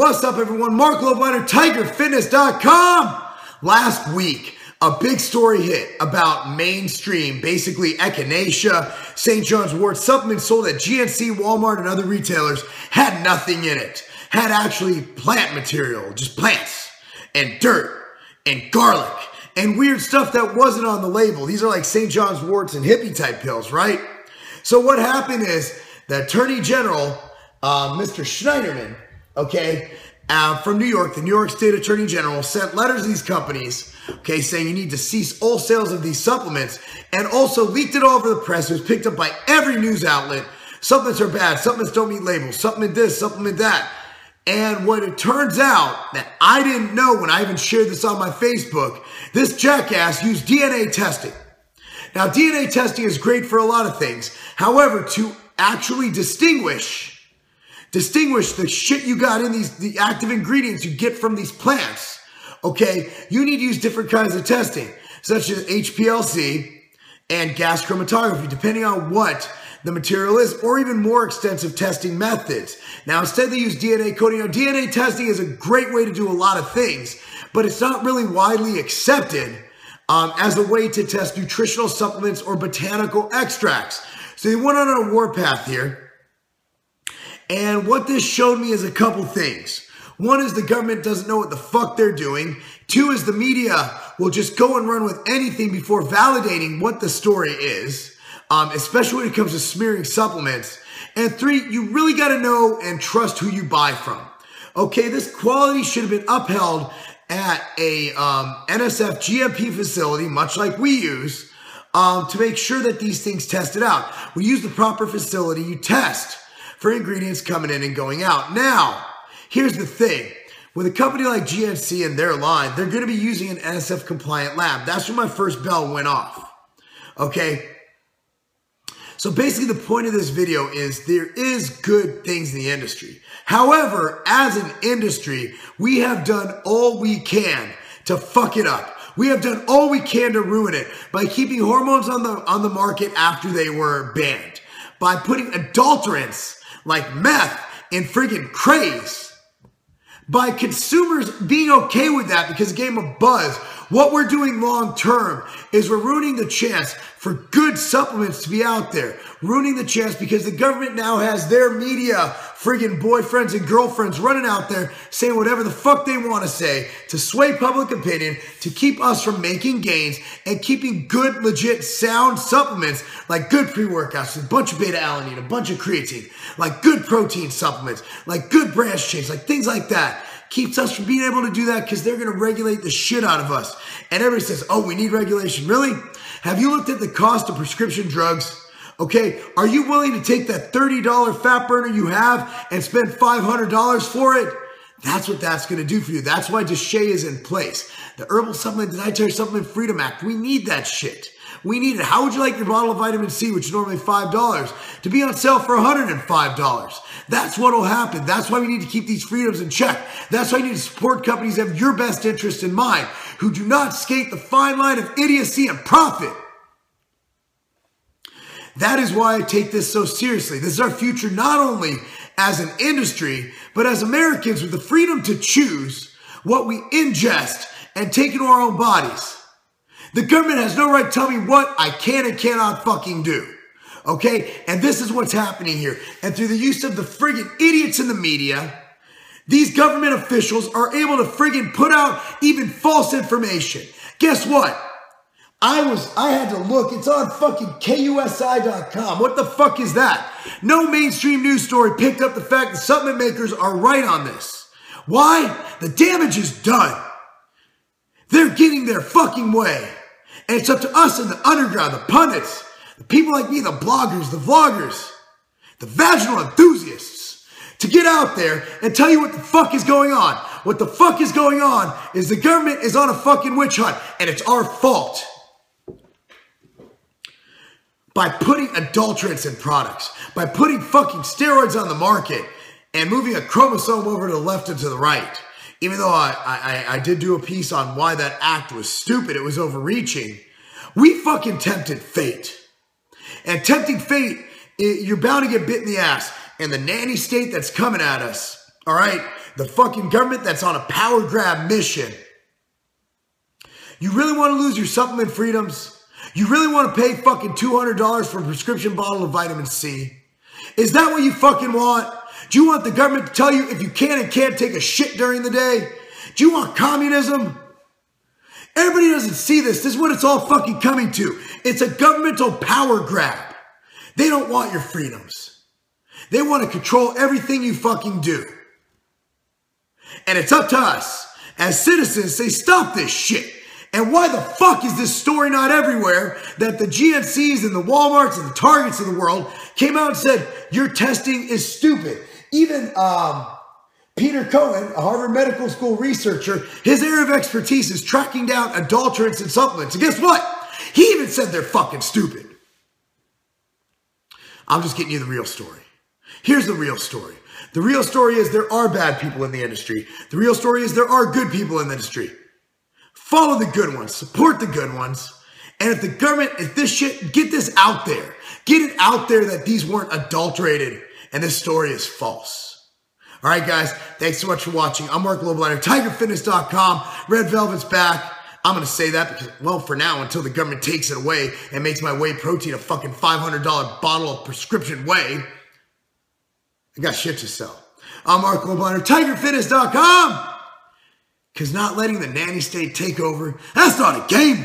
What's up, everyone? Marc Lobliner, TigerFitness.com. Last week, a big story hit about mainstream, basically echinacea, St. John's wort supplements sold at GNC, Walmart, and other retailers had nothing in it. Had actually plant material, just plants, and dirt, and garlic, and weird stuff that wasn't on the label. These are like St. John's worts and hippie type pills, right? So what happened is the Attorney General, Mr. Schneiderman, from New York, the New York State Attorney General sent letters to these companies, saying you need to cease all sales of these supplements, and also leaked it all over the press. It was picked up by every news outlet. Supplements are bad. Supplements don't meet labels. Supplement this, supplement that. And what it turns out that I didn't know when I even shared this on my Facebook, this jackass used DNA testing. Now, DNA testing is great for a lot of things. However, to actually distinguish the shit you got in the active ingredients you get from these plants, you need to use different kinds of testing, such as HPLC and gas chromatography, depending on what the material is, or even more extensive testing methods. Now, instead they use DNA coding. Now, DNA testing is a great way to do a lot of things, but it's not really widely accepted as a way to test nutritional supplements or botanical extracts. So they went on a warpath here. And what this showed me is a couple things. One is the government doesn't know what the fuck they're doing. Two is the media will just go and run with anything before validating what the story is, especially when it comes to smearing supplements. And three, you really got to know and trust who you buy from. This quality should have been upheld at a NSF GMP facility, much like we use, to make sure that these things tested out. We use the proper facility. You test for ingredients coming in and going out. Now, here's the thing. With a company like GNC and their line, they're going to be using an NSF compliant lab. That's when my first bell went off. So basically the point of this video is there is good things in the industry. However, as an industry, we have done all we can to fuck it up. We have done all we can to ruin it by keeping hormones on the market after they were banned, by putting adulterants like meth in friggin' craze, by consumers being okay with that because it gave them a buzz. What we're doing long term is we're ruining the chance for good supplements to be out there. Ruining the chance because the government now has their media friggin' boyfriends and girlfriends running out there saying whatever the fuck they want to say to sway public opinion, to keep us from making gains and keeping good, legit, sound supplements like good pre-workouts, a bunch of beta-alanine, a bunch of creatine, like good protein supplements, like good branch chains, like things like that. Keeps us from being able to do that because they're going to regulate the shit out of us. And everybody says, oh, we need regulation. Really? Have you looked at the cost of prescription drugs? Are you willing to take that $30 fat burner you have and spend $500 for it? That's what that's going to do for you. That's why DSHEA is in place. The Herbal Supplement Dietary Supplement Freedom Act. We need that shit. We need it. How would you like your bottle of vitamin C, which is normally $5, to be on sale for $105? That's what will happen. That's why we need to keep these freedoms in check. That's why you need to support companies that have your best interest in mind, who do not skate the fine line of idiocy and profit. That is why I take this so seriously. This is our future, not only as an industry, but as Americans with the freedom to choose what we ingest and take into our own bodies. The government has no right to tell me what I can and cannot fucking do. And this is what's happening here. And through the use of the friggin' idiots in the media, these government officials are able to friggin' put out even false information. Guess what? I had to look. It's on fucking KUSI.com. What the fuck is that? No mainstream news story picked up the fact that supplement makers are right on this. Why? The damage is done. They're getting their fucking way. And it's up to us in the underground, the pundits, the people like me, the bloggers, the vloggers, the vaginal enthusiasts, to get out there and tell you what the fuck is going on. What the fuck is going on is the government is on a fucking witch hunt, and it's our fault. By putting adulterants in products, by putting fucking steroids on the market, and moving a chromosome over to the left and to the right. Even though I did do a piece on why that act was stupid, it was overreaching, we fucking tempted fate. And tempting fate, you're bound to get bit in the ass. And the nanny state that's coming at us All right? The fucking government that's on a power grab mission. You really want to lose your supplement freedoms? You really want to pay fucking $200 for a prescription bottle of vitamin C? Is that what you fucking want? Do you want the government to tell you if you can and can't take a shit during the day? Do you want communism? Everybody doesn't see this. This is what it's all fucking coming to. It's a governmental power grab. They don't want your freedoms. They want to control everything you fucking do. And it's up to us as citizens to say, stop this shit. And why the fuck is this story not everywhere that the GNCs and the Walmarts and the Targets of the world came out and said, your testing is stupid. Even Peter Cohen, a Harvard Medical School researcher, his area of expertise is tracking down adulterants and supplements. And guess what? He even said they're fucking stupid. I'm just getting you the real story. Here's the real story. The real story is there are bad people in the industry. The real story is there are good people in the industry. Follow the good ones. Support the good ones. And if the government, if this shit, get this out there. Get it out there that these weren't adulterated and this story is false. All right, guys. Thanks so much for watching. I'm Marc Lobliner, TigerFitness.com. Red Velvet's back. I'm going to say that because, well, for now, until the government takes it away and makes my whey protein a fucking $500 bottle of prescription whey, I got shit to sell. I'm Marc Lobliner, TigerFitness.com. Because not letting the nanny state take over, that's not a game.